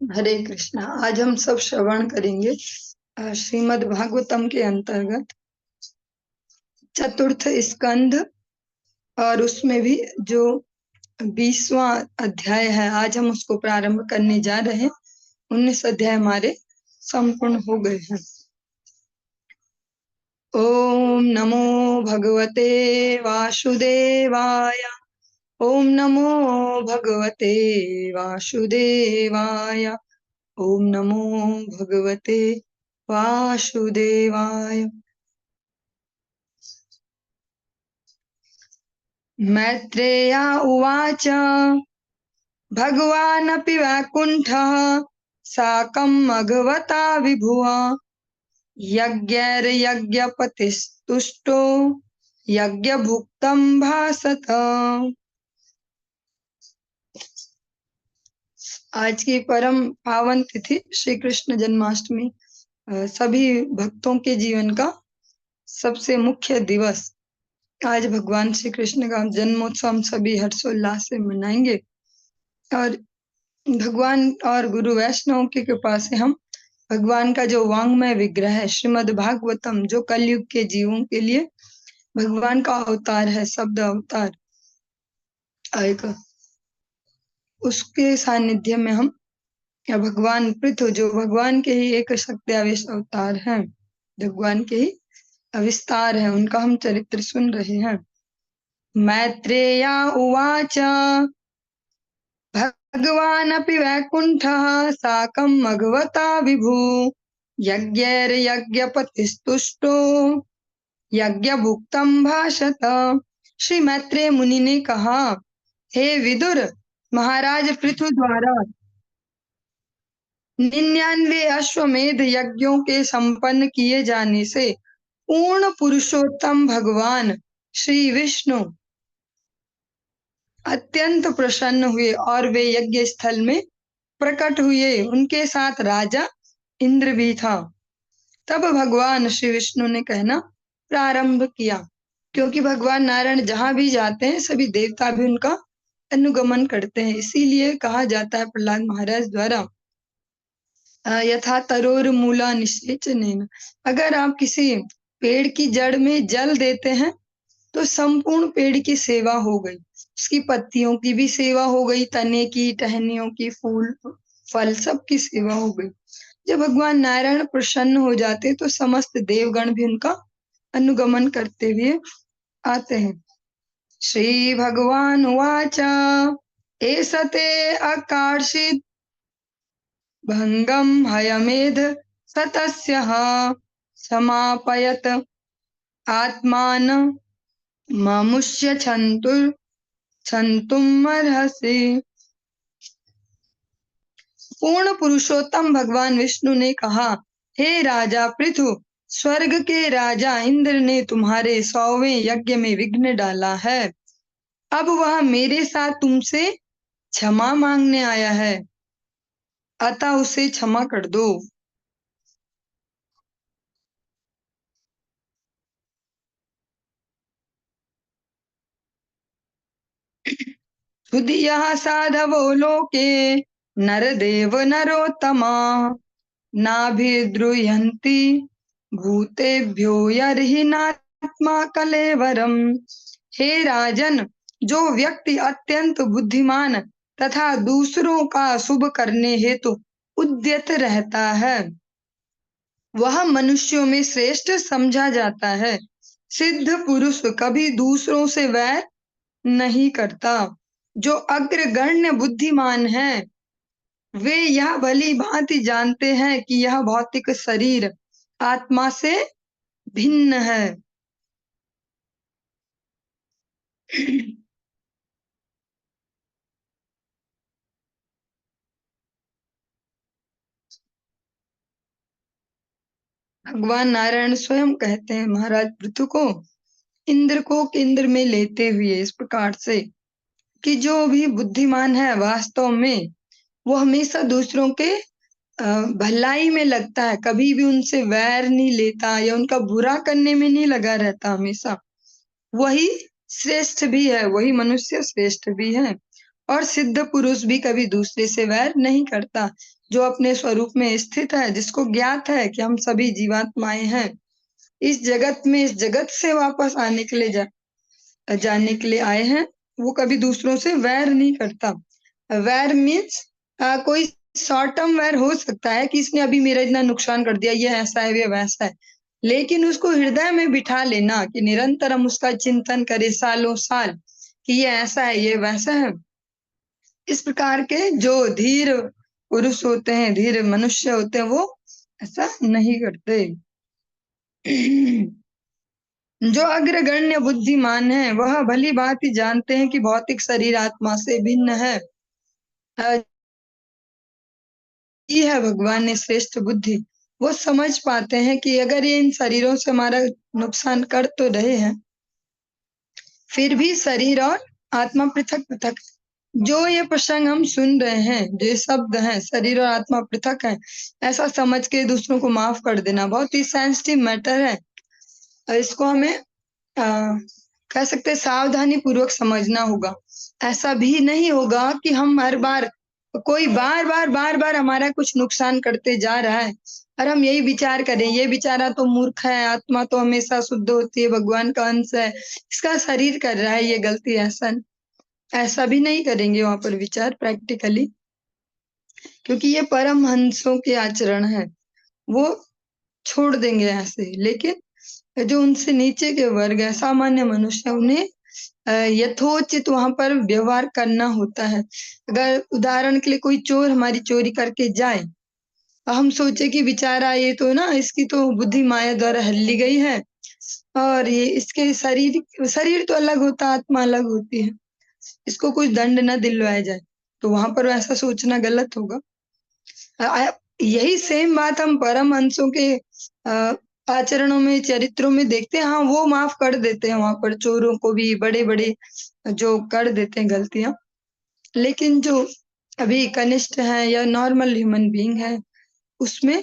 हरे कृष्णा। आज हम सब श्रवण करेंगे श्रीमद् भागवतम के अंतर्गत चतुर्थ स्कंध, और उसमें भी जो 20वां अध्याय है, आज हम उसको प्रारंभ करने जा रहे हैं। 19 अध्याय हमारे संपूर्ण हो गए हैं। ओम नमो भगवते वासुदेवाय। ओम नमो भगवते वासुदेवाय। ओम नमो भगवते वासुदेवाय। मैत्रेया उवाच भगवानपि वैकुण्ठः साकं मघवता विभुः यज्ञैर्यज्ञपतिस्तुष्टो यज्ञभुक्तं भासत। आज की परम पावन तिथि श्री कृष्ण जन्माष्टमी, सभी भक्तों के जीवन का सबसे मुख्य दिवस। आज भगवान श्री कृष्ण का जन्मोत्सव हम सभी हर्षोल्लास से मनाएंगे, और भगवान और गुरु वैष्णव की कृपा से हम भगवान का जो वांग्मय विग्रह है श्रीमद् भागवतम, जो कलयुग के जीवों के लिए भगवान का अवतार है, शब्द अवतार आएगा, उसके सानिध्य में हम या भगवान पृथु, जो भगवान के ही एक शक्त्यावेश अवतार हैं, भगवान के ही अविस्तार है, उनका हम चरित्र सुन रहे हैं। मैत्रेया उवाच भगवानपि वैकुण्ठः साकं मघवता विभु यज्ञैर्यज्ञपतिस्तुष्टो यज्ञभुक्तं भाषत। श्री मैत्रेय मुनि ने कहा, हे विदुर, महाराज पृथु द्वारा 99 अश्वमेध यज्ञों के संपन्न किए जाने से पूर्ण पुरुषोत्तम भगवान श्री विष्णु अत्यंत प्रसन्न हुए और वे यज्ञ स्थल में प्रकट हुए। उनके साथ राजा इंद्र भी था। तब भगवान श्री विष्णु ने कहना प्रारंभ किया, क्योंकि भगवान नारायण जहाँ भी जाते हैं सभी देवता भी उनका अनुगमन करते हैं। इसीलिए कहा जाता है प्रहलाद महाराज द्वारा, यथा तरोर मूला निषेचनेन। अगर आप किसी पेड़ की जड़ में जल देते हैं तो संपूर्ण पेड़ की सेवा हो गई, उसकी पत्तियों की भी सेवा हो गई, तने की, टहनियों की, फूल फल सब की सेवा हो गई। जब भगवान नारायण प्रसन्न हो जाते तो समस्त देवगण भी उनका अनुगमन करते हुए आते हैं। श्री भगवान उवाच एषते अकार्षित भंगम हयमेध सतस्यः समापयत आत्मान ममुष्य क्षन्तुमर्हसि। पूर्ण पुरुषोत्तम भगवान विष्णु ने कहा, हे राजा पृथु, स्वर्ग के राजा इंद्र ने तुम्हारे 100वें यज्ञ में विघ्न डाला है। अब वह मेरे साथ तुमसे क्षमा मांगने आया है, अतः उसे क्षमा कर दो। सुधियः साधवो लोके नरदेव नरोत्तमा नाभिद्रुह्यन्ति भूतेभ्यो यर्हि नात्मा कलेवरम। हे राजन, जो व्यक्ति अत्यंत बुद्धिमान तथा दूसरों का शुभ करने हेतु उद्यत रहता है, वह मनुष्यों में श्रेष्ठ समझा जाता है। सिद्ध पुरुष कभी दूसरों से वैर नहीं करता। जो अग्रगण्य बुद्धिमान है वे यह भली भांति जानते हैं कि यह भौतिक शरीर आत्मा से भिन्न है। भगवान नारायण स्वयं कहते हैं महाराज पृथु को, इंद्र को केंद्र में लेते हुए इस प्रकार से कि जो भी बुद्धिमान है वास्तव में वो हमेशा दूसरों के भलाई में लगता है, कभी भी उनसे वैर नहीं लेता या उनका बुरा करने में नहीं लगा रहता। हमेशा वही श्रेष्ठ भी है, वही मनुष्य श्रेष्ठ भी है। और सिद्ध पुरुष भी कभी दूसरे से वैर नहीं करता। जो अपने स्वरूप में स्थित है, जिसको ज्ञात है कि हम सभी जीवात्माएं हैं, इस जगत में, इस जगत से वापस आने के लिए जाने के लिए आए हैं, वो कभी दूसरों से वैर नहीं करता। वैर मीन्स कोई शॉर्ट टर्म वैर हो सकता है कि इसने अभी मेरा इतना नुकसान कर दिया, ये ऐसा है, ये वैसा है, लेकिन उसको हृदय में बिठा लेना कि निरंतर हम उसका चिंतन करें सालों साल कि ये ऐसा है, ये वैसा है। इस प्रकार के जो धीर पुरुष होते हैं, धीर मनुष्य होते हैं, वो ऐसा नहीं करते। जो अग्रगण्य बुद्धिमान है, वह भली भांति जानते हैं कि भौतिक शरीर आत्मा से भिन्न है। दी है भगवान ने श्रेष्ठ बुद्धि। वो समझ पाते हैं कि अगर ये इन शरीरों से हमारा नुकसान कर तो रहे हैं, फिर भी शरीर और आत्मा पृथक पृथक। जो ये प्रसंग हम सुन रहे हैं, जो ये शब्द हैं, शरीर और आत्मा पृथक है, ऐसा समझ के दूसरों को माफ कर देना बहुत ही सेंसिटिव मैटर है। और इसको हमें कह सकते हैं सावधानी पूर्वक समझना होगा। ऐसा भी नहीं होगा कि हम हर बार, कोई बार बार हमारा कुछ नुकसान करते जा रहा है और हम यही विचार करें, ये बेचारा तो मूर्ख है, आत्मा तो हमेशा शुद्ध होती है, भगवान का अंश है, इसका शरीर कर रहा है ये गलती। ऐसा भी नहीं करेंगे वहां पर विचार प्रैक्टिकली, क्योंकि ये परमहंसों के आचरण है, वो छोड़ देंगे ऐसे। लेकिन जो उनसे नीचे के वर्ग है, सामान्य मनुष्य, उन्हें यथोचित वहां पर व्यवहार करना होता है। अगर उदाहरण के लिए कोई चोर हमारी चोरी करके जाए, हम सोचे कि बेचारा ये तो ना, इसकी तो बुद्धि माया द्वारा हल्ली गई है, और ये इसके शरीर तो अलग होता, आत्मा अलग होती है, इसको कुछ दंड न दिलवाया जाए, तो वहां पर ऐसा सोचना गलत होगा। यही सेम बात हम परमहंसों के आचरणों में, चरित्रों में देखते हैं। हाँ, वो माफ कर देते हैं वहां पर चोरों को भी, बड़े बड़े जो कर देते हैं गलतियां, लेकिन जो अभी कनिष्ठ है या नॉर्मल ह्यूमन बीइंग है, उसमें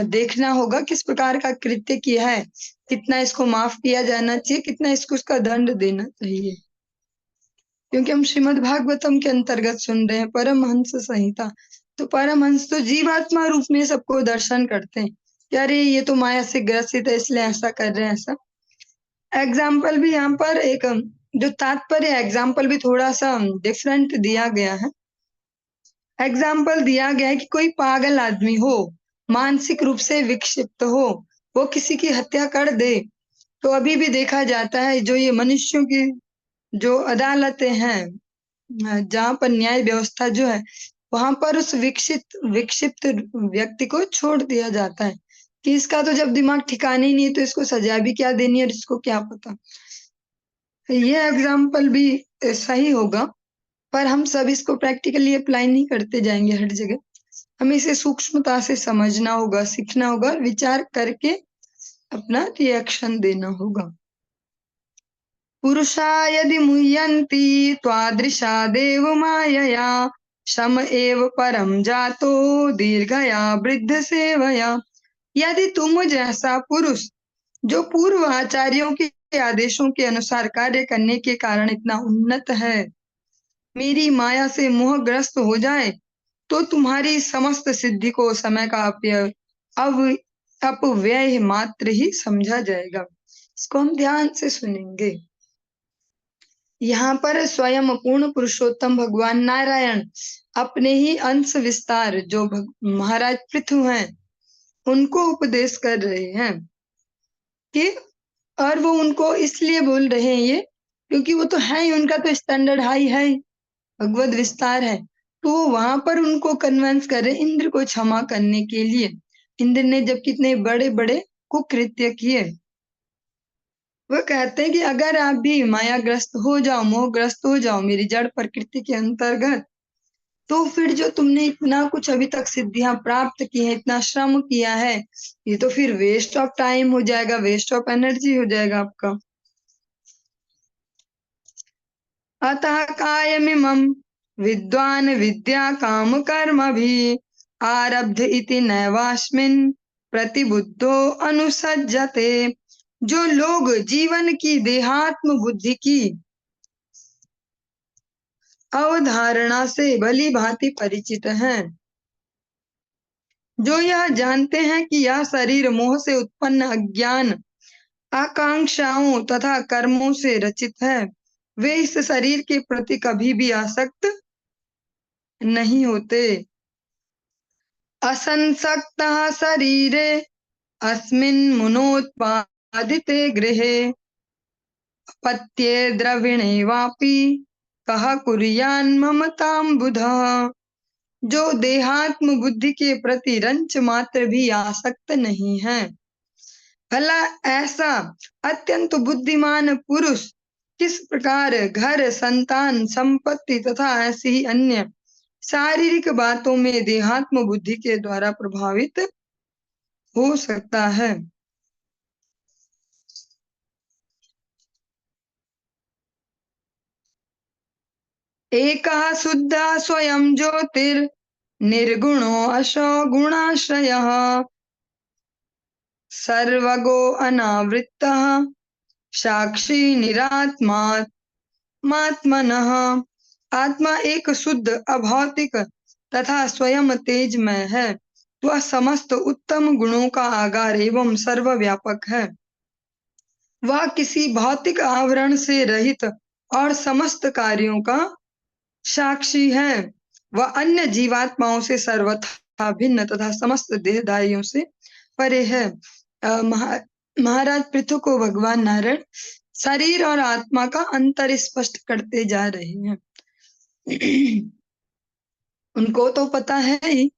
देखना होगा किस प्रकार का कृत्य किया है, कितना इसको माफ किया जाना चाहिए, कितना इसको उसका दंड देना चाहिए। क्योंकि हम श्रीमद् भागवतम के अंतर्गत सुन रहे हैं परमहंस संहिता, तो परमहंस तो जीवात्मा रूप में सबको दर्शन करते हैं कि अरे ये तो माया से ग्रसित है, इसलिए ऐसा कर रहे हैं। ऐसा एग्जाम्पल भी यहाँ पर एक जो तात्पर्य एग्जाम्पल भी थोड़ा सा डिफरेंट दिया गया है। एग्जाम्पल दिया गया है कि कोई पागल आदमी हो, मानसिक रूप से विक्षिप्त हो, वो किसी की हत्या कर दे, तो अभी भी देखा जाता है जो ये मनुष्यों की जो अदालतें हैं, जहाँ पर न्याय व्यवस्था जो है, वहां पर उस विक्षिप्त व्यक्ति को छोड़ दिया जाता है कि इसका तो जब दिमाग ठिकाने ही नहीं है, तो इसको सजा भी क्या देनी है और इसको क्या पता। ये एग्जाम्पल भी सही होगा, पर हम सब इसको प्रैक्टिकली अप्लाई नहीं करते जाएंगे हर जगह। हमें इसे सूक्ष्मता से समझना होगा, सीखना होगा, विचार करके अपना रिएक्शन देना होगा। पुरुषा यदि मुह्यन्ति त्वादृशा देव मायया शम एव परम जातो दीर्घया वृद्ध सेवया। यदि तुम जैसा पुरुष, जो पूर्व आचार्यों के आदेशों के अनुसार कार्य करने के कारण इतना उन्नत है, मेरी माया से मोहग्रस्त हो जाए, तो तुम्हारी समस्त सिद्धि को समय का अब अपव्यय मात्र ही समझा जाएगा। इसको हम ध्यान से सुनेंगे। यहाँ पर स्वयं पूर्ण पुरुषोत्तम भगवान नारायण अपने ही अंश विस्तार जो महाराज पृथु हैं, उनको उपदेश कर रहे हैं कि, और वो उनको इसलिए बोल रहे हैं ये, क्योंकि वो तो है ही, उनका तो स्टैंडर्ड हाई है, भगवत विस्तार है, तो वो वहां पर उनको कन्विंस कर रहे इंद्र को क्षमा करने के लिए। इंद्र ने जब कितने बड़े बड़े कुकृत्य किए, वो कहते हैं कि अगर आप भी मायाग्रस्त हो जाओ, मोहग्रस्त हो जाओ मेरी जड़ प्रकृति के अंतर्गत, तो फिर जो तुमने इतना कुछ अभी तक सिद्धियां प्राप्त की है, इतना श्रम किया है, ये तो फिर वेस्ट ऑफ टाइम हो जाएगा, वेस्ट ऑफ एनर्जी हो जाएगा आपका। अतः कायमिमं विद्वान् विद्या काम कर्म भी आरब्ध इति नैवास्मिन् प्रतिबुद्धो अनुसज्जते। जो लोग जीवन की देहात्म बुद्धि की अवधारणा से भली भांति परिचित हैं, जो यह जानते हैं कि यह शरीर मोह से उत्पन्न अज्ञान, आकांक्षाओं तथा कर्मों से रचित है, वे इस शरीर के प्रति कभी भी आसक्त नहीं होते। असंसक्तः शरीरे अस्मिन् मुनोत्पादिते गृहे पत्ये द्रविणे वापि कः कुर्यान् ममतां बुधः। जो देहात्म बुद्धि के प्रति रंच मात्र भी आसक्त नहीं है, भला ऐसा अत्यंत बुद्धिमान पुरुष किस प्रकार घर, संतान, संपत्ति तथा ऐसी ही अन्य शारीरिक बातों में देहात्म बुद्धि के द्वारा प्रभावित हो सकता है। एकः शुद्धः स्वयं ज्योतिर् निर्गुणो अशो गुणाश्रयः सर्वगो अनावृत्तः साक्षी निरात्मात्मनः। आत्मा एक शुद्ध, अभौतिक तथा स्वयं तेजमय है। वह समस्त उत्तम गुणों का आगार एवं सर्वव्यापक है। वह किसी भौतिक आवरण से रहित और समस्त कार्यों का साक्षी है। वह अन्य जीवात्माओं से सर्वथा भिन्न तथा समस्त देहधारियों से परे है। महाराज पृथु को भगवान नारायण शरीर और आत्मा का अंतर स्पष्ट करते जा रहे हैं। उनको तो पता है ही,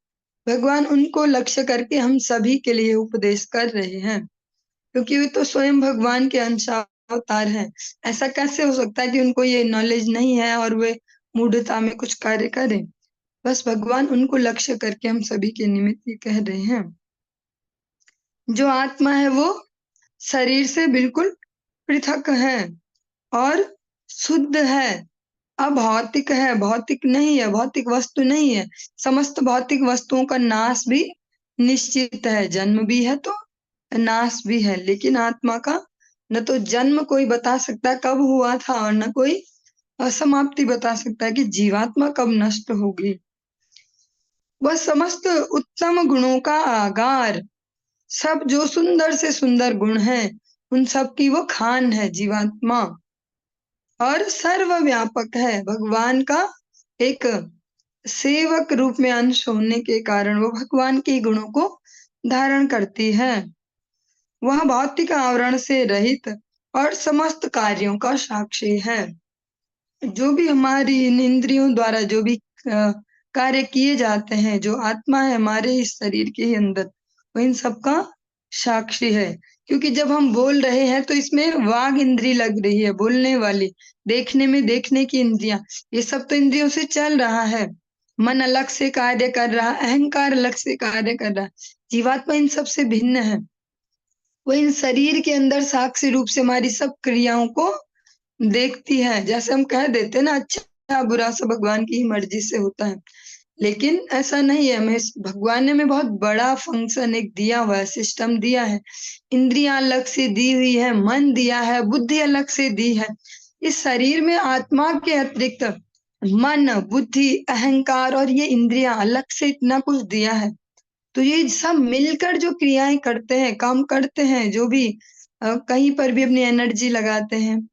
भगवान उनको लक्ष्य करके हम सभी के लिए उपदेश कर रहे हैं, क्योंकि वे तो स्वयं भगवान के अंश अवतार हैं। ऐसा कैसे हो सकता है कि उनको ये नॉलेज नहीं है और वे मूढ़ता में कुछ कार्य करें। बस भगवान उनको लक्ष्य करके हम सभी के निमित्त ये कह रहे हैं। जो आत्मा है वो शरीर से बिल्कुल पृथक है और शुद्ध है, अभौतिक है, भौतिक नहीं है, भौतिक वस्तु नहीं है। समस्त भौतिक वस्तुओं का नाश भी निश्चित है, जन्म भी है तो नाश भी है, लेकिन आत्मा का न तो जन्म कोई बता सकता कब हुआ था और न कोई असमाप्ति बता सकता है कि जीवात्मा कब नष्ट होगी। वह समस्त उत्तम गुणों का आगार, सब जो सुंदर से सुंदर गुण हैं उन सब की वो खान है जीवात्मा, और सर्वव्यापक है। भगवान का एक सेवक रूप में अंश होने के कारण वो भगवान के गुणों को धारण करती है। वह भौतिक आवरण से रहित और समस्त कार्यों का साक्षी है। जो भी हमारी इन इंद्रियों द्वारा जो भी कार्य किए जाते हैं, जो आत्मा है हमारे इस शरीर के ही अंदर, वो इन सब का साक्षी है। क्योंकि जब हम बोल रहे हैं तो इसमें वाग इंद्री लग रही है, बोलने वाली, देखने में देखने की इंद्रियां, ये सब तो इंद्रियों से चल रहा है। मन अलग से कार्य कर रहा, अहंकार अलग से कार्य कर रहा। जीवात्मा इन सब से भिन्न है। वो इन शरीर के अंदर साक्षी रूप से हमारी सब क्रियाओं को देखती है। जैसे हम कह देते हैं ना, अच्छा बुरा सब भगवान की ही मर्जी से होता है, लेकिन ऐसा नहीं है। हमें भगवान ने हमें बहुत बड़ा फंक्शन एक दिया हुआ है, सिस्टम दिया है। इंद्रियां अलग से दी हुई है, मन दिया है, बुद्धि अलग से दी है। इस शरीर में आत्मा के अतिरिक्त मन, बुद्धि, अहंकार और ये इंद्रियां अलग से इतना कुछ दिया है। तो ये सब मिलकर जो क्रियाएं करते हैं, काम करते हैं, जो भी कहीं पर भी अपनी एनर्जी लगाते हैं,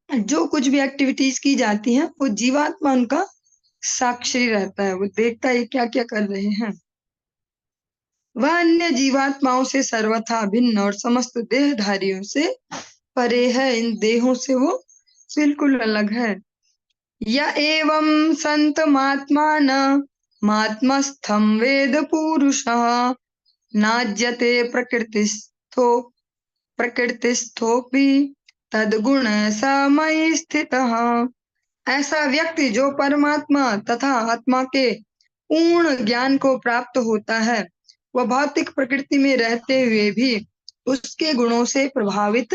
जो कुछ भी एक्टिविटीज की जाती हैं, वो जीवात्मा उनका साक्षी रहता है। वो देखता है क्या क्या कर रहे हैं। वह अन्य जीवात्माओं से सर्वथा भिन्न और समस्त देहधारियों से परे है। इन देहों से वो बिल्कुल अलग है। य एवं संतमात्मान मात्मस्थं वेद पुरुषः नाज्यते प्रकृतिस्थोपि तद्गुण समयि स्थितः। ऐसा व्यक्ति जो परमात्मा तथा आत्मा के पूर्ण ज्ञान को प्राप्त होता है, वह भौतिक प्रकृति में रहते हुए भी उसके गुणों से प्रभावित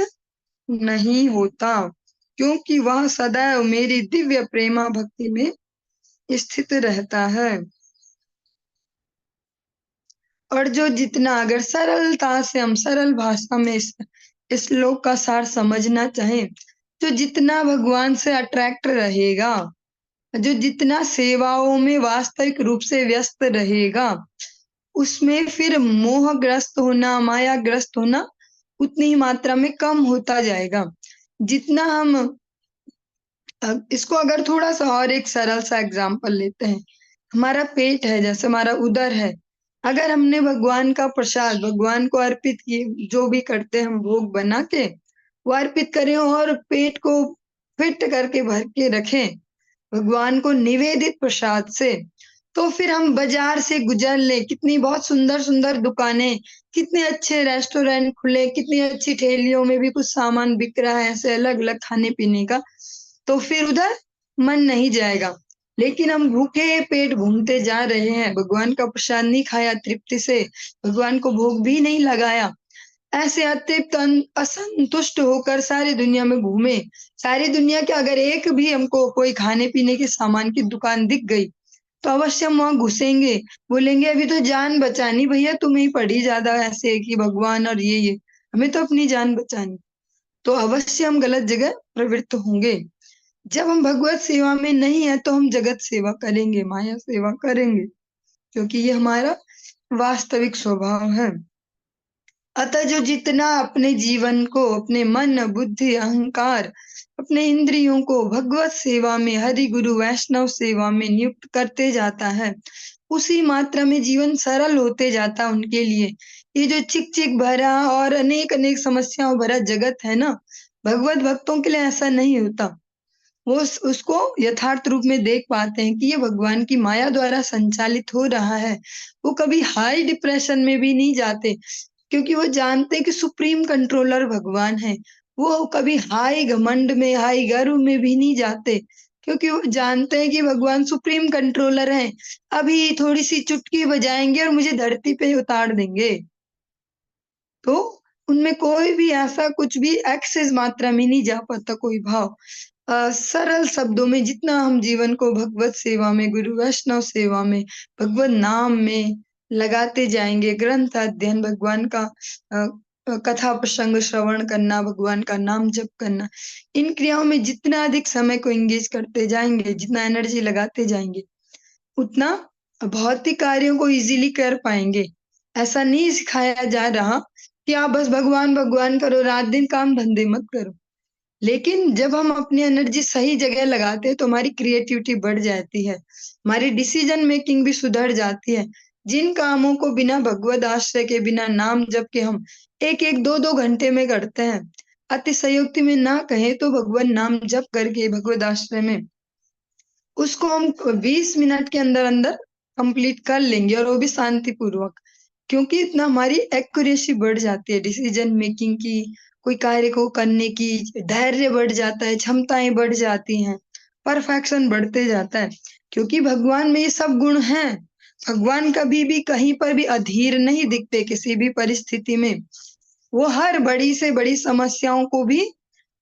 नहीं होता, क्योंकि वह सदैव मेरी दिव्य प्रेमा भक्ति में स्थित रहता है। और जो जितना, अगर सरलता से हम सरल भाषा में इस श्लोक का सार समझना चाहें, जो जितना भगवान से अट्रैक्ट रहेगा, जो जितना सेवाओं में वास्तविक रूप से व्यस्त रहेगा, उसमें फिर मोहग्रस्त होना, मायाग्रस्त होना उतनी ही मात्रा में कम होता जाएगा। जितना हम इसको अगर थोड़ा-सा और एक सरल सा एग्ज़ाम्पल लेते हैं। हमारा पेट है, जैसे हमारा उदर है, अगर हमने भगवान का प्रसाद भगवान को अर्पित किए, जो भी करते हैं हम भोग बना के, वो अर्पित करें और पेट को फिट करके भर के रखें, भगवान को निवेदित प्रसाद से, तो फिर हम बाज़ार से गुज़र लें, कितनी बहुत सुंदर-सुंदर दुकानें, कितने अच्छे रेस्टोरेंट खुले, कितनी अच्छी ठेलियों में भी कुछ सामान बिक रहा है ऐसे अलग-अलग खाने-पीने का, तो फिर उधर मन नहीं जाएगा। लेकिन हम भूखे पेट घूमते जा रहे हैं, भगवान का प्रसाद नहीं खाया तृप्ति से, भगवान को भोग भी नहीं लगाया, ऐसे अतृप्त असंतुष्ट होकर सारी दुनिया में घूमे। सारी दुनिया के अगर एक भी हमको कोई खाने-पीने के सामान की दुकान दिख गई, तो अवश्य हम वहाँ घुसेंगे, बोलेंगे अभी तो जान बचानी भैया, तुम्हें ही पड़ी ज़्यादा ऐसे कि भगवान और ये, हमें तो अपनी जान बचानी। तो अवश्य हम गलत जगह प्रवृत्त होंगे। जब हम भगवत सेवा में नहीं है तो हम जगत सेवा करेंगे, माया सेवा करेंगे, क्योंकि ये हमारा वास्तविक स्वभाव है। अतः जो जितना अपने जीवन को, अपने मन, बुद्धि, अहंकार, अपने इंद्रियों को भगवत सेवा में, हरि गुरु वैष्णव सेवा में नियुक्त करते जाता है, उसी मात्रा में जीवन सरल होते जाता है उनके लिए। ये जो चिक-चिक भरा और अनेक-अनेक समस्याओं भरा जगत है ना, भगवत भक्तों के लिए ऐसा नहीं होता। वो उसको यथार्थ रूप में देख पाते हैं कि ये भगवान की माया द्वारा संचालित हो रहा है। वो कभी हाई डिप्रेशन में भी नहीं जाते, क्योंकि वो जानते हैं कि सुप्रीम कंट्रोलर भगवान है। वो कभी हाई घमंड में, हाई गर्व में भी नहीं जाते, क्योंकि वो जानते हैं कि भगवान सुप्रीम कंट्रोलर हैं। अभी थोड़ी-सी चुटकी बजाएँगे और मुझे धरती पे उतार देंगे। तो उनमें कोई भी ऐसा कुछ भी एक्सेस मात्रा में नहीं जा पाता कोई भाव। सरल शब्दों में जितना हम जीवन को भगवत सेवा में, गुरु वैष्णव सेवा में, भगवत नाम में लगाते जाएँगे, ग्रंथ अध्ययन, भगवान का अ कथा प्रसंग श्रवण करना, भगवान का नाम जप करना, इन क्रियाओं में जितना अधिक समय को एंगेज करते जाएँगे, जितना एनर्जी लगाते जाएँगे, उतना भौतिक कार्यों को ईज़िली कर पाएँगे। ऐसा नहीं सिखाया जा रहा कि आप बस भगवान, भगवान करो, रात-दिन काम-धंधे मत करो। लेकिन जब हम अपनी एनर्जी सही जगह लगाते हैं, तो हमारी क्रिएटिविटी बढ़ जाती है, हमारी डिसीज़न मेकिंग भी सुधर जाती है। जिन कामों को बिना भगवद आश्रय के, बिना नाम जप के हम 1-1, 2-2 घंटे में करते हैं, अतिशयोक्ति में ना कहें तो भगवत नाम जप करके भगवद आश्रय में उसको हम 20 मिनट के अंदर-अंदर कंप्लीट कर लेंगे और वो भी शांतिपूर्वक। क्योंकि इतना हमारी एक्यूरेसी बढ़ जाती है डिसीजन मेकिंग की, कोई कार्य को करने की, धैर्य बढ़ जाता है, क्षमताएँ बढ़ जाती हैं, परफेक्शन बढ़ते जाता है। क्योंकि भगवान में ये सब गुण हैं। भगवान कभी भी कहीं पर भी अधीर नहीं दिखते किसी भी परिस्थिति में। वो हर बड़ी से बड़ी समस्याओं को भी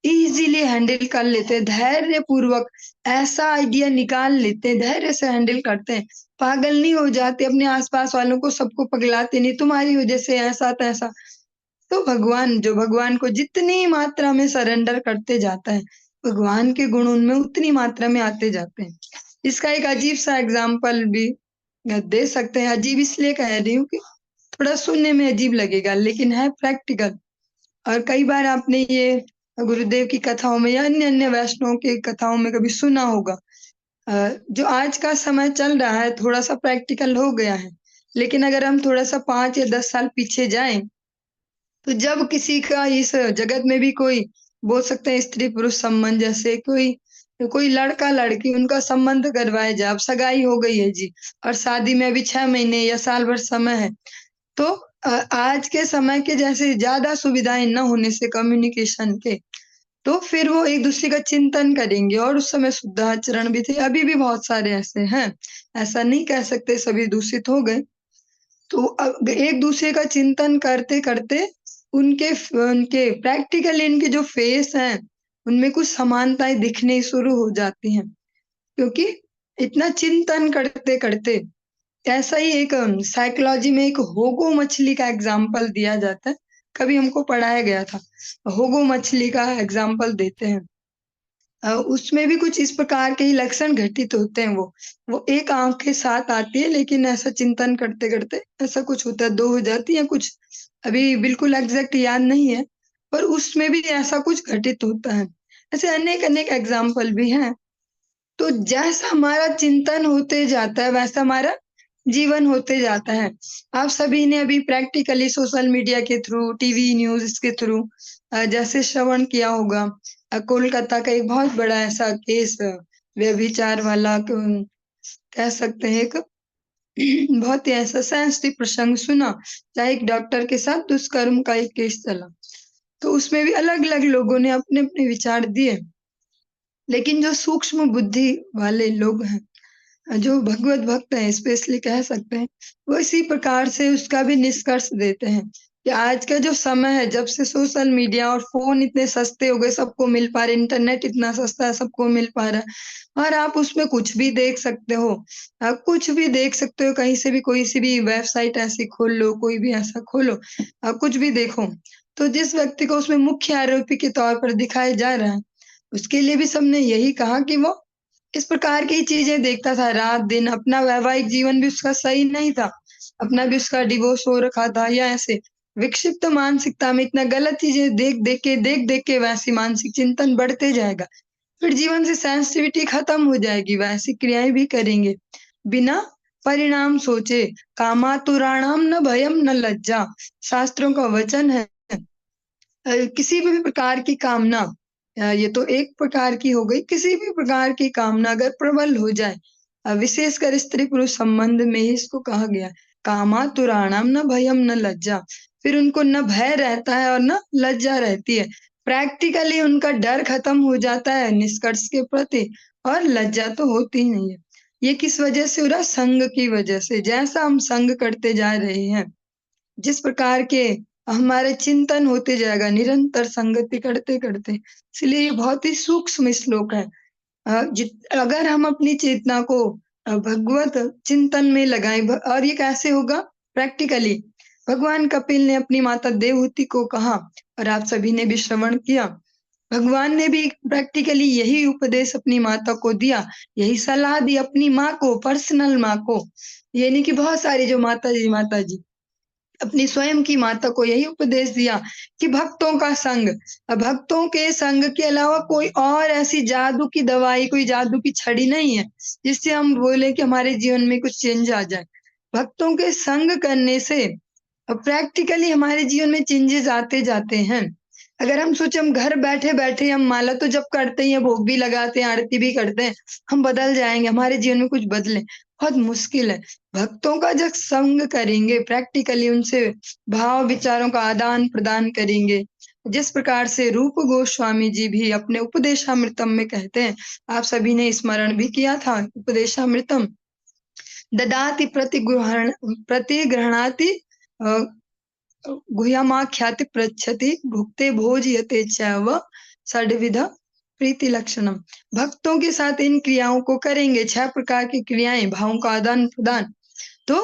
इज़िली हैंडल कर लेते हैं, धैर्यपूर्वक ऐसा आइडिया निकाल लेते हैं, धैर्य से हैंडल करते हैं। पागल नहीं हो जाते, अपने आस-पास वालों को सबको पगलाते नहीं, तुम्हारी वज़ह से ऐसा-तैसा। तो भगवान जो भगवान को जितनी मात्रा में सरेंडर करते जाता है, भगवान के गुण उनमें उतनी मात्रा में आते जाते हैं। इसका एक अजीब-सा एग्ज़ाम्पल भी दे सकते हैं। अजीब इसलिए कह रही हूँ कि थोड़ा सुनने में अजीब लगेगा, लेकिन है प्रैक्टिकल। और कई बार आपने ये गुरुदेव की कथाओं में या अन्य-अन्य वैष्णव की कथाओं में कभी सुना होगा। जो आज का समय चल रहा है थोड़ा-सा प्रैक्टिकल हो गया है। लेकिन अगर हम थोड़ा-सा 5 या 10 साल पीछे जाएँ, तो जब किसी का इस जगत में भी कोई बोल सकते हैं स्त्री-पुरुष संबंध जैसे कोई कोई लड़का-लड़की उनका संबंध करवाया जाए, अब सगाई हो गई है जी और शादी में अभी 6 महीने या साल भर समय है। तो आज के समय के जैसे ज़्यादा सुविधाएँ ना होने से कम्युनिकेशन के, तो फिर वो एक-दूसरे का चिंतन करेंगे और उस समय शुद्ध आचरण भी थे, अभी भी बहुत सारे ऐसे हैं। ऐसा नहीं कह सकते सभी दूषित हो गए। तो एक-दूसरे का चिंतन करते-करते उनके प्रैक्टिकली इनके जो फेस हैं, उनमें कुछ समानताएँ दिखनी शुरू हो जाती हैं। क्योंकि इतना चिंतन करते-करते ऐसा ही एक साइकोलॉजी में एक होगो मछली का एग्ज़ाम्पल दिया जाता है। कभी हमको पढ़ाया गया था। होगो मछली का एग्ज़ाम्पल देते हैं। उसमें भी कुछ इस प्रकार के ही लक्षण घटित होते हैं। वो एक आँख के साथ आती है, लेकिन ऐसा चिंतन करते-करते ऐसा कुछ होता है, 2 हो जाती है कुछ, अभी बिल्कुल एग्ज़ैक्ट याद नहीं है, पर उसमें भी ऐसा कुछ घटित होता है। ऐसे अनेक-अनेक एग्ज़ाम्पल भी हैं। तो जैसा हमारा चिंतन होते जाता है, वैसा हमारा जीवन होते जाता है। आप सभी ने अभी प्रैक्टिकली सोशल मीडिया के थ्रू, टीवी न्यूज़ के थ्रू जैसे श्रवण किया होगा, कोलकाता का एक बहुत बड़ा ऐसा केस व्यभिचार वाला कह सकते हैं एक बहुत ही ऐसा सेंसिटिव प्रसंग सुना, जहाँ एक डॉक्टर के साथ दुष्कर्म का एक केस चला। तो उसमें भी अलग-अलग लोगों ने अपने-अपने विचार दिए। लेकिन जो सूक्ष्म बुद्धि वाले लोग हैं, जो भगवत भक्त हैं स्पेशली कह सकते हैं, वो इसी प्रकार से उसका भी निष्कर्ष देते हैं कि आज का जो समय है, जब से सोशल मीडिया और फ़ोन इतने सस्ते हो गए, सबको मिल पा रहे, इंटरनेट इतना सस्ता है, सबको मिल पा रहा है और आप उसमें कुछ भी देख सकते हो। कुछ भी देख सकते हो, कहीं से भी कोई सी भी वेबसाइट ऐसी खोल लो, कोई भी ऐसा खोलो, कुछ भी देखो। तो जिस व्यक्ति को उसमें मुख्य आरोपी के तौर पर दिखाया जा रहा है, उसके लिए भी सबने यही कहा कि वो इस प्रकार की चीज़ें देखता था रात-दिन, अपना वैवाहिक जीवन भी उसका सही नहीं था, अपना भी उसका डिवोर्स हो रखा था या ऐसे विक्षिप्त मानसिकता में इतना गलत चीज़ें देख-देख के वैसी मानसिक चिंतन बढ़ते जाएगा। फिर जीवन से सेंसिटिविटी खत्म हो जाएगी, वैसी क्रियाएँ भी करेंगे, बिना परिणाम सोचे। कामातुराणाम न भयम न लज्जा, शास्त्रों का वचन है। किसी भी प्रकार की कामना ये तो एक प्रकार की हो गई, किसी भी प्रकार की कामना अगर प्रबल हो जाए विशेषकर स्त्री-पुरुष संबंध में ही इसको कहा गया है, कामातुराणाम न भयम न लज्जा। फिर उनको न भय रहता है और न लज्जा रहती है। प्रैक्टिकली उनका डर खत्म हो जाता है निष्कर्ष के प्रति और लज्जा तो होती ही नहीं है। ये किस वजह से हो रहा है? संग की वजह से। जैसा हम संग करते जा रहे हैं, जिस प्रकार के हमारे चिंतन होते जाएगा निरंतर संगति करते-करते, इसलिए ये बहुत ही सूक्ष्म श्लोक है। जित अगर हम अपनी चेतना को भगवत चिंतन में लगाएँ भ और ये कैसे होगा? प्रैक्टिकली। भगवान कपिल ने अपनी माता देवहूति को कहा और आप सभी ने भी श्रवण किया। भगवान ने भी प्रैक्टिकली यही उपदेश अपनी माता को दिया, यही सलाह दी अपनी माँ को, पर्सनल माँ को। ये नहीं कि बहुत सारी जो माता जी। अपनी स्वयं की माता को यही उपदेश दिया कि भक्तों का संग भक्तों के संग के अलावा कोई और ऐसी जादू की दवाई, कोई जादू की छड़ी नहीं है, जिससे हम बोले कि हमारे जीवन में कुछ चेंज आ जाए। भक्तों के संग करने से प्रैक्टिकली हमारे जीवन में चेंजेस आते जाते हैं। अगर हम सोचे हम घर बैठे-बैठे हम माला तो जप करते ही हैं, भोग भी लगाते हैं, आरती भी करते हैं, हम बदल जाएँगे, हमारे जीवन में कुछ बदले, बहुत मुश्किल है। भक्तों का जब संग करेंगे, प्रैक्टिकली उनसे भाव विचारों का आदान-प्रदान करेंगे, जिस प्रकार से रूप गोस्वामी जी भी अपने उपदेशामृतम में कहते हैं, आप सभी ने स्मरण भी किया था उपदेशामृतम, ददाति प्रतिगृह्णाति अ, गुह्यमाख्याति पृच्छति भुक्ते भोजयते चैव षड्विध प्रीति लक्षणम। भक्तों के साथ इन क्रियाओं को करेंगे, 6 प्रकार की क्रियाएँ, भावों का आदान-प्रदान, तो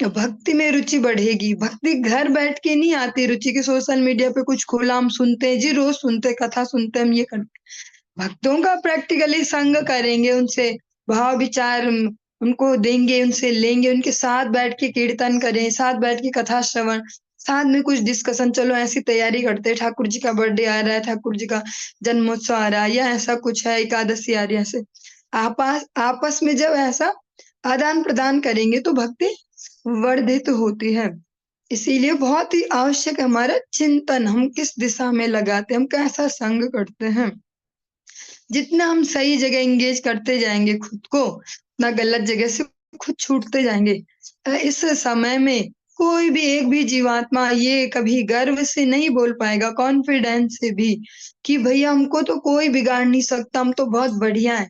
भक्ति में रुचि बढ़ेगी। भक्ति घर बैठ के नहीं आती रुचि कि सोशल मीडिया पे कुछ खोला हम सुनते हैं, जी रोज़ सुनते हैं, कथा सुनते हैं, हम ये करते हैं। भक्तों का प्रैक्टिकली संग करेंगे, उनसे भाव विचार उनको देंगे, उनसे लेंगे, उनके साथ बैठ के कीर्तन करें, साथ बैठ के कथा श्रवण, साथ में कुछ डिस्कशन चलो ऐसी तैयारी करते हैं, ठाकुर जी का बर्थडे आ रहा है, ठाकुर जी का जन्मोत्सव आ रहा है या ऐसा कुछ है, एकादशी आ रही है ऐसे। आपस में जब ऐसा आदान-प्रदान करेंगे तो भक्ति वर्धित होती है। इसीलिए बहुत ही आवश्यक है हमारा चिंतन, हम किस दिशा में लगाते हैं, हम कैसा संग करते हैं। जितना हम सही जगह एंगेज करते जाएँगे खुद को, उतना गलत जगह से खुद छूटते जाएँगे। इस समय में कोई भी एक भी जीवात्मा ये कभी गर्व से नहीं बोल पाएगा, कॉन्फिडेंस से भी कि भैया हमको तो कोई बिगाड़ नहीं सकता, हम तो बहुत बढ़िया हैं।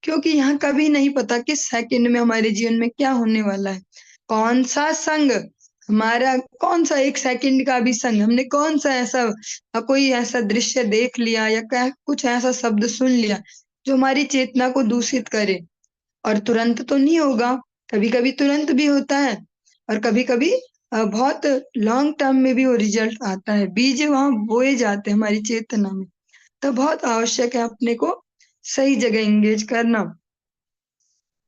क्योंकि यहाँ कभी नहीं पता किस सेकंड में हमारे जीवन में क्या होने वाला है। कौन-सा संग हमारा कौन-सा 1 सेकंड का भी संग हमने कौन-सा ऐसा कोई ऐसा दृश्य देख लिया या क्या कुछ ऐसा शब्द सुन लिया, जो हमारी चेतना को दूषित करे और तुरंत तो नहीं होगा, कभी-कभी तुरंत भी होता है और कभी-कभी बहुत लॉन्ग टर्म में भी वो रिज़ल्ट आता है। बीज वहाँ बोए जाते हैं हमारी चेतना में। तो बहुत आवश्यक है अपने को सही जगह एंगेज करना।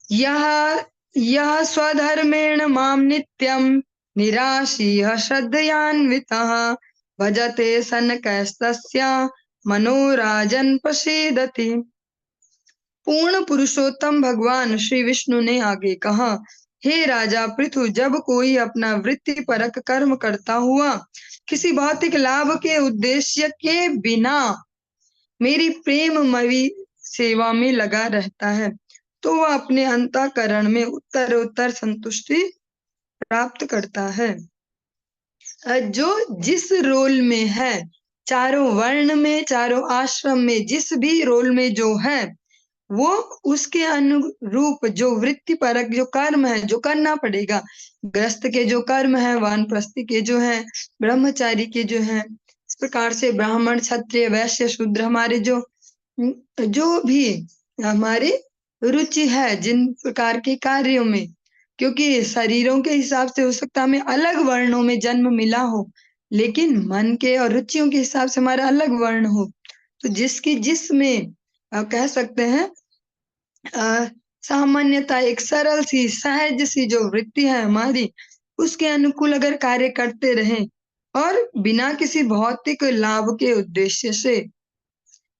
यह यह स्वधर्मेण माम नित्यम निराशीह श्रद्धयान्वितः भजते सनकैस्तस्य मनोराजन प्रसीदति। पूर्ण पुरुषोत्तम भगवान श्री विष्णु ने आगे कहा, हे राजा पृथु, जब कोई अपना वृत्ति परक कर्म करता हुआ किसी भौतिक लाभ के उद्देश्य के बिना मेरी प्रेममयी सेवा में लगा रहता है, तो वह अपने अंतःकरण में उत्तरोत्तर संतुष्टि प्राप्त करता है। जो जिस रोल में है, चारों वर्ण में, चारों आश्रम में, जिस भी रोल में जो है, वो उसके अनुरूप जो वृत्ति परक जो कर्म है, जो करना पड़ेगा। गृहस्थ के जो कर्म है, वानप्रस्थी के जो है, ब्रह्मचारी के जो है, इस प्रकार से ब्राह्मण, क्षत्रिय, वैश्य, शूद्र, हमारे जो भी हमारी रुचि है जिन प्रकार के कार्यों में, क्योंकि शरीरों के हिसाब से हो सकता है हमें अलग वर्णों में जन्म मिला हो, लेकिन मन के और रुचियों के हिसाब से हमारा अलग वर्ण हो। तो जिसकी जिसमें कह सकते हैं सामान्यता, एक सरल सी सहज सी जो वृत्ति है हमारी, उसके अनुकूल अगर कार्य करते रहें और बिना किसी भौतिक लाभ के उद्देश्य से।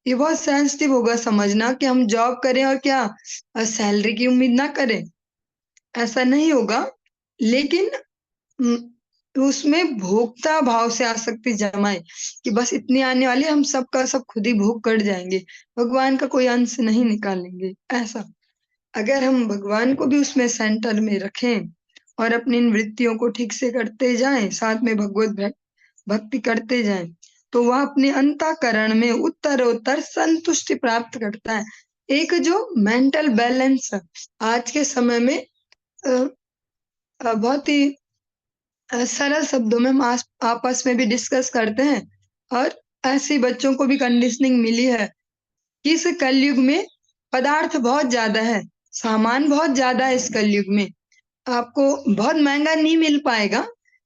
ये बहुत सेंसिटिव होगा समझना कि हम जॉब करें और क्या सैलरी की उम्मीद ना करें, ऐसा नहीं होगा। लेकिन उसमें भोक्ता भाव से आसक्ति जमाए कि बस इतनी आने वाली, हम सबका सब खुद ही भोग कर जाएंगे, भगवान का कोई अंश नहीं निकालेंगे, ऐसा। अगर हम भगवान को भी उसमें सेंटर में रखें और अपनी इन वृत्तियों को ठीक से करते जाएं, साथ में भगवत भक्ति करते जाएं, तो वह अपने अंतःकरण में उत्तरोत्तर संतुष्टि प्राप्त करता है। एक जो मेंटल बैलेंस आज के समय में बहुत ही सरल शब्दों में हम आपस में भी डिस्कस करते हैं, और ऐसे बच्चों को भी कंडीशनिंग मिली है कि इस कलयुग में पदार्थ बहुत ज्यादा है, सामान बहुत ज्यादा है। इस कलयुग में आपको बहुत महंगा नहीं मिल पाएगा,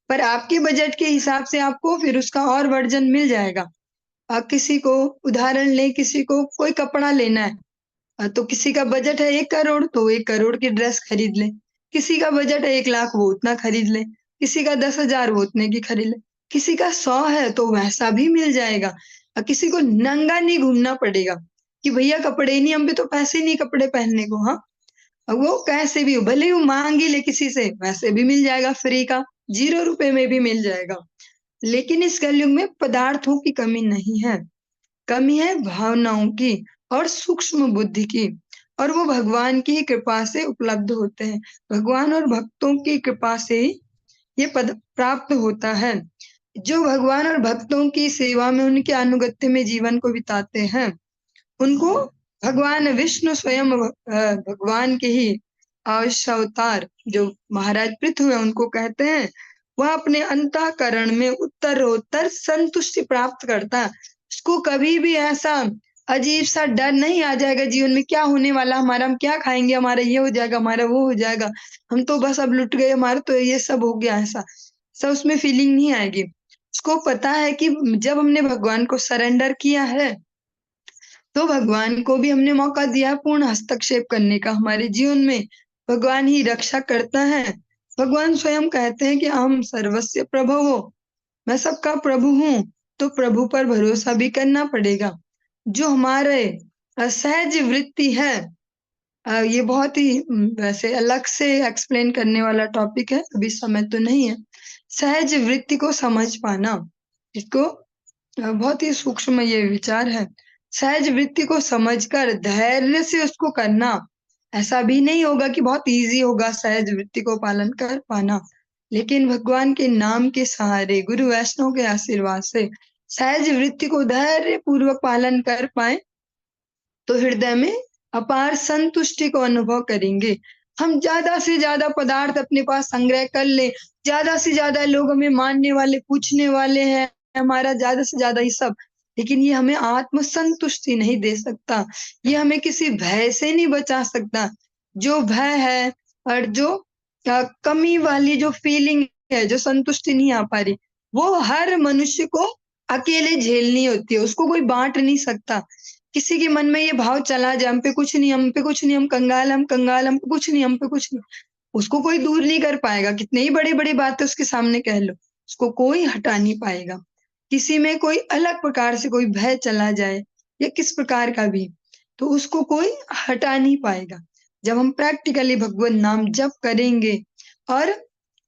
पर आपके बजट के हिसाब से आपको फिर उसका और वर्जन मिल जाएगा। किसी को उदाहरण ले, किसी को कोई कपड़ा लेना है, तो किसी का बजट है 1 करोड़, तो 1 करोड़ की ड्रेस खरीद ले। किसी का बजट है 1 लाख, वो उतना खरीद ले। किसी का 10,000, वो उतने की खरीद ले। किसी का 100 है तो वैसा भी मिल जाएगा। किसी को नंगा नहीं घूमना पड़ेगा कि भैया कपड़े ही नहीं, हम भी तो पैसे नहीं कपड़े पहनने को। हाँ, वो कैसे भी हो, भले ही वो मांग ही ले किसी से, वैसे भी मिल जाएगा, फ्री का, 0 रुपए में भी मिल जाएगा। लेकिन इस कलयुग में पदार्थों की कमी नहीं है, कमी है भावनाओं की और सूक्ष्म बुद्धि की, और वो भगवान की ही कृपा से उपलब्ध होते हैं। भगवान और भक्तों की कृपा से ही ये पद प्राप्त होता है। जो भगवान और भक्तों की सेवा में, उनके अनुगत्य में जीवन को बिताते हैं, उनको भगवान विष्णु स्वयं भगवान के ही अवश्य अवतार जो महाराज पृथु है उनको कहते हैं। वह अपने अंतःकरण में उत्तरोत्तर संतुष्टि प्राप्त करता है। उसको कभी भी ऐसा अजीब सा डर नहीं आ जाएगा जीवन में, क्या होने वाला हमारा, हम क्या खाएंगे, हमारा ये हो जाएगा, हमारा वो हो जाएगा, हम तो बस अब लुट गए, हमारा तो ये सब हो गया, ऐसा सब उसमें फीलिंग नहीं आएगी। उसको पता है कि जब हमने भगवान को सरेंडर किया है, तो भगवान को भी हमने मौका दिया पूर्ण हस्तक्षेप करने का हमारे जीवन में। भगवान ही रक्षा करता है। भगवान स्वयं कहते हैं कि अहम सर्वस्य प्रभवो, मैं सबका प्रभु हूँ। तो प्रभु पर भरोसा भी करना पड़ेगा। जो हमारे सहज वृत्ति है, ये बहुत ही वैसे अलग से एक्सप्लेन करने वाला टॉपिक है, अभी समय तो नहीं है। सहज वृत्ति को समझ पाना, इसको बहुत ही सूक्ष्म ये विचार है। सहज वृत्ति को समझकर धैर्य से उसको करना, ऐसा भी नहीं होगा कि बहुत इजी होगा सहज वृत्ति को पालन कर पाना, लेकिन भगवान के नाम के सहारे, गुरु वैष्णव के आशीर्वाद से सहज वृत्ति को धैर्य पूर्वक पालन कर पाए तो हृदय में अपार संतुष्टि को अनुभव करेंगे। हम ज्यादा से ज्यादा पदार्थ अपने पास संग्रह कर ले, ज्यादा से ज्यादा लोग हमें मानने वाले, पूछने वाले हैं, हमारा ज्यादा से ज्यादा ये सब, लेकिन ये हमें आत्म संतुष्टि नहीं दे सकता। ये हमें किसी भय से नहीं बचा सकता। जो भय है और जो कमी वाली जो फीलिंग है, जो संतुष्टि नहीं आ पा रही, वो हर मनुष्य को अकेले झेलनी होती है, उसको कोई बांट नहीं सकता। किसी के मन में ये भाव चला जाए, हम पे कुछ नहीं, हम पे कुछ नहीं, हम कंगाल, हम कंगाल, हमको कुछ नहीं, हम पे कुछ नहीं, उसको कोई दूर नहीं कर पाएगा। कितने ही बड़ी-बड़ी बातें उसके सामने कह लो, उसको कोई हटा नहीं पाएगा। किसी में कोई अलग प्रकार से कोई भय चला जाए या किस प्रकार का भी, तो उसको कोई हटा नहीं पाएगा। जब हम प्रैक्टिकली भगवत नाम जप करेंगे और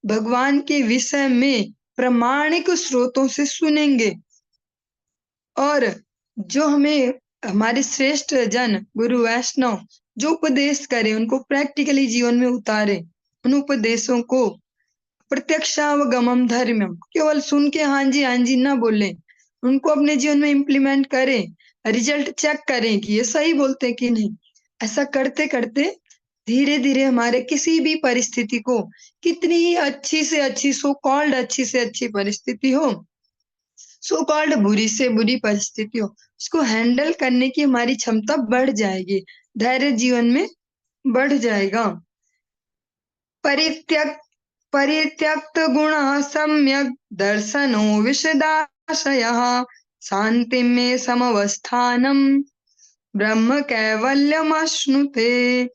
भगवान के विषय में प्रामाणिक स्रोतों से सुनेंगे, और जो हमें हमारे श्रेष्ठ जन गुरु वैष्णव जो उपदेश करें उनको प्रैक्टिकली जीवन में उतारे, उन उपदेशों को प्रत्यक्षावगमम धर्मम, केवल सुन के हाँ जी ना बोले, उनको अपने जीवन में इम्प्लीमेंट करें, रिजल्ट चेक करें कि ये सही बोलते हैं कि नहीं। ऐसा करते करते धीरे धीरे हमारे किसी भी परिस्थिति को, कितनी ही अच्छी से अच्छी, सो कॉल्ड अच्छी से अच्छी परिस्थिति हो, सो कॉल्ड बुरी से बुरी परिस्थिति हो, उसको हैंडल करने की हमारी क्षमता बढ़ जाएगी, धैर्य जीवन में बढ़ जाएगा। परित्यक्त परित्यक्त गुण सम्यक दर्शनो विशदाशयः शांति में समवस्थानम ब्रह्म कैवल्यमश्नुते।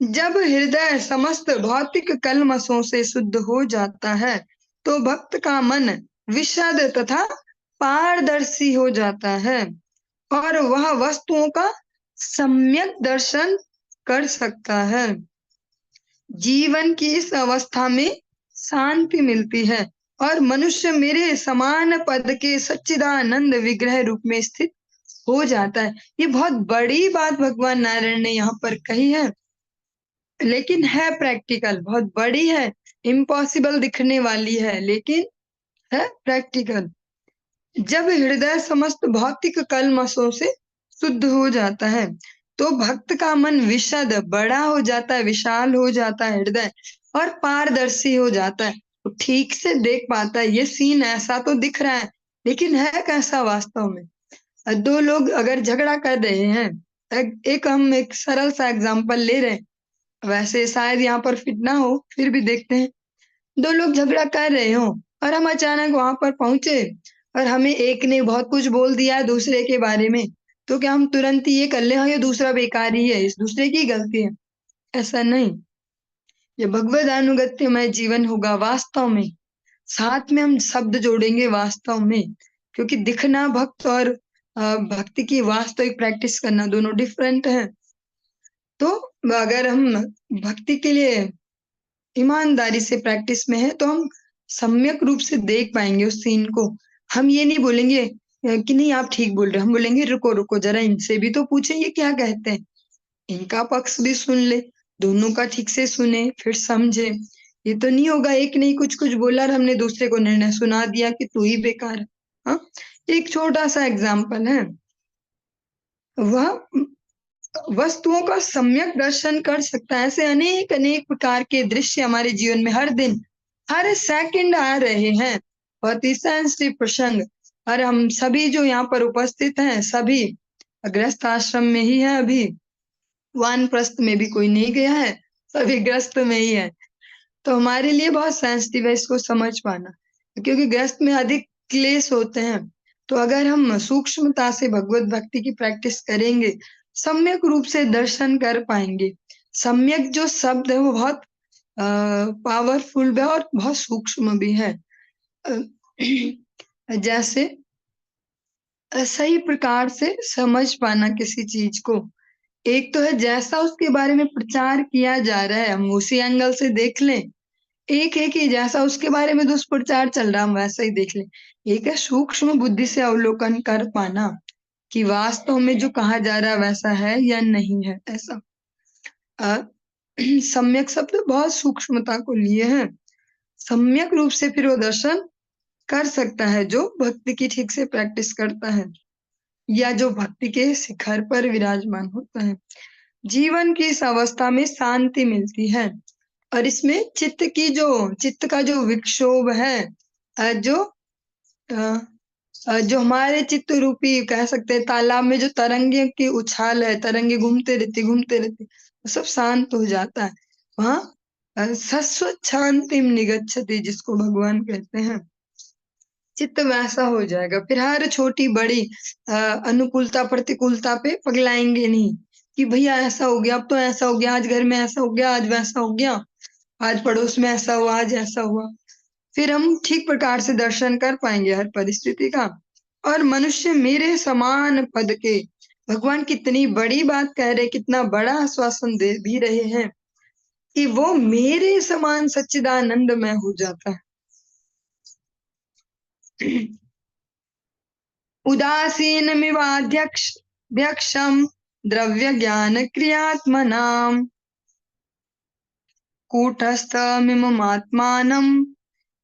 जब हृदय समस्त भौतिक कल्मशों से शुद्ध हो जाता है तो भक्त का मन विशद तथा पारदर्शी हो जाता है और वह वस्तुओं का सम्यक दर्शन कर सकता है। जीवन की इस अवस्था में शांति मिलती है और मनुष्य मेरे समान पद के सच्चिदानंद विग्रह रूप में स्थित हो जाता है। ये बहुत बड़ी बात भगवान नारायण ने यहाँ पर कही है, लेकिन है प्रैक्टिकल, बहुत बड़ी है, इम्पॉसिबल दिखने वाली है, लेकिन है प्रैक्टिकल। जब हृदय समस्त भौतिक कल्मशों से शुद्ध हो जाता है तो भक्त का मन विशद, बड़ा हो जाता है, विशाल हो जाता है हृदय, और पारदर्शी हो जाता है। वो ठीक से देख पाता है, ये सीन ऐसा तो दिख रहा है लेकिन है कैसा वास्तव में। दो लोग अगर झगड़ा कर रहे हैं, हम एक सरल सा एग्जांपल ले रहे हैं, वैसे शायद यहाँ पर फिट ना हो, फिर भी देखते हैं। दो लोग झगड़ा कर रहे हो और हम अचानक वहां पर पहुंचे और हमें एक ने बहुत कुछ बोल दिया दूसरे के बारे में, तो क्या हम तुरंत ही ये कर ले, हाँ ये दूसरा बेकार ही है, इस दूसरे की गलती है? ऐसा नहीं। ये भगवद अनुगत्यमय जीवन होगा वास्तव में, साथ में हम शब्द जोड़ेंगे वास्तव में, क्योंकि दिखना भक्त और भक्ति की वास्तविक प्रैक्टिस करना दोनों डिफरेंट है। तो अगर हम भक्ति के लिए ईमानदारी से प्रैक्टिस में है तो हम सम्यक रूप से देख पाएंगे उस सीन को। हम ये नहीं बोलेंगे कि नहीं आप ठीक बोल रहे, हम बोलेंगे रुको रुको जरा इनसे भी तो पूछे ये क्या कहते हैं, इनका पक्ष भी सुन ले, दोनों का ठीक से सुने फिर समझे। ये तो नहीं होगा एक ने कुछ कुछ बोला और हमने दूसरे को निर्णय सुना दिया कि तू ही बेकार है। हाँ, एक छोटा सा एग्जाम्पल है, वह वस्तुओं का सम्यक दर्शन कर सकता है। ऐसे अनेक अनेक प्रकार के दृश्य हमारे जीवन में हर दिन हर सेकंड आ रहे हैं, बहुत ही सेंसिटिव प्रसंग। और हम सभी जो यहाँ पर उपस्थित हैं सभी गृहस्थ आश्रम में ही है, अभी वानप्रस्थ में भी कोई नहीं गया है, सभी ग्रस्त में ही है। तो हमारे लिए बहुत सेंसिटिव है इसको समझ पाना, क्योंकि गृहस्थ में अधिक क्लेश होते हैं। तो अगर हम सूक्ष्मता से भगवत भक्ति की प्रैक्टिस करेंगे, सम्यक रूप से दर्शन कर पाएंगे। सम्यक जो शब्द है वो बहुत पावरफुल है और बहुत सूक्ष्म भी है। जैसे सही प्रकार से समझ पाना किसी चीज को, एक तो है जैसा उसके बारे में प्रचार किया जा रहा है हम उसी एंगल से देख लें, एक है कि जैसा उसके बारे में दुष्प्रचार चल रहा हम वैसा ही देख लें। एक है सूक्ष्म बुद्धि से अवलोकन कर पाना कि वास्तव में जो कहा जा रहा है वैसा है या नहीं है। ऐसा सम्यक शब्द बहुत सूक्ष्मता को लिए हैं। सम्यक रूप से फिर वो दर्शन कर सकता है जो भक्ति की ठीक से प्रैक्टिस करता है या जो भक्ति के शिखर पर विराजमान होता है। जीवन की इस अवस्था में शांति मिलती है और इसमें चित्त का जो विक्षोभ है, जो हमारे चित्त रूपी कह सकते हैं तालाब में जो तरंगे की उछाल है, तरंगे घूमते रहती, वो सब शांत हो जाता है। वहाँ शांतिम निगच्छति जिसको भगवान कहते हैं। चित्त वैसा हो जाएगा। फिर हर छोटी बड़ी अनुकूलता प्रतिकूलता पे पगलाएंगे नहीं कि भैया ऐसा हो गया, अब तो ऐसा हो गया, आज घर में ऐसा हो गया, आज वैसा हो गया, आज पड़ोस में ऐसा हुआ, आज ऐसा हुआ। फिर हम ठीक प्रकार से दर्शन कर पाएंगे हर परिस्थिति का। और मनुष्य मेरे समान पद के, भगवान कितनी बड़ी बात कह रहे, कितना बड़ा आश्वासन दे भी रहे हैं कि वो मेरे समान सच्चिदानंद में हो जाता है। उदासीनमिवाध्यक्ष व्यक्षम द्रव्य ज्ञान क्रियात्मनाम कूटस्थमिममात्मानं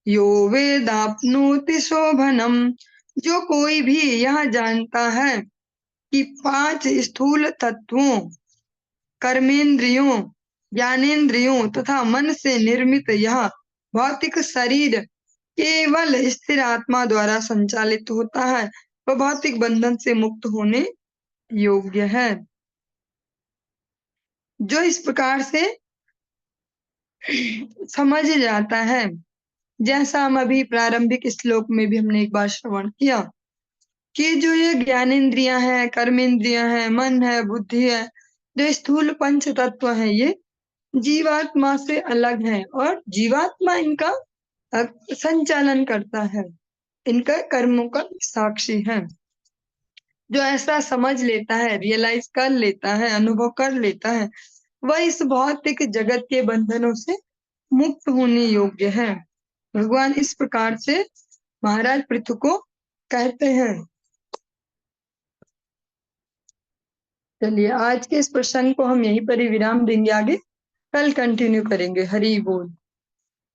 यो वेदाप्नोति शोभनम। जो कोई भी यह जानता है कि 5 स्थूल तत्वों, कर्मेंद्रियों, ज्ञानेंद्रियों तथा मन से निर्मित यह भौतिक शरीर केवल स्थिर आत्मा द्वारा संचालित होता है, वह भौतिक बंधन से मुक्त होने योग्य है। जो इस प्रकार से समझ जाता है, जैसा हम अभी प्रारंभिक श्लोक में भी हमने एक बार श्रवण किया कि जो ये ज्ञानेंद्रियां हैं, कर्मेंद्रियां हैं, मन है, बुद्धि है, जो स्थूल पंच तत्व है, ये जीवात्मा से अलग है और जीवात्मा इनका संचालन करता है, इनका कर्मों का साक्षी है। जो ऐसा समझ लेता है, रियलाइज कर लेता है, अनुभव कर लेता है, वह इस भौतिक जगत के बंधनों से मुक्त होने योग्य है। भगवान इस प्रकार से महाराज पृथु को कहते हैं। चलिए आज के इस प्रसंग को हम यहीं पर ही विराम देंगे, आगे कल कंटिन्यू करेंगे। हरि बोल।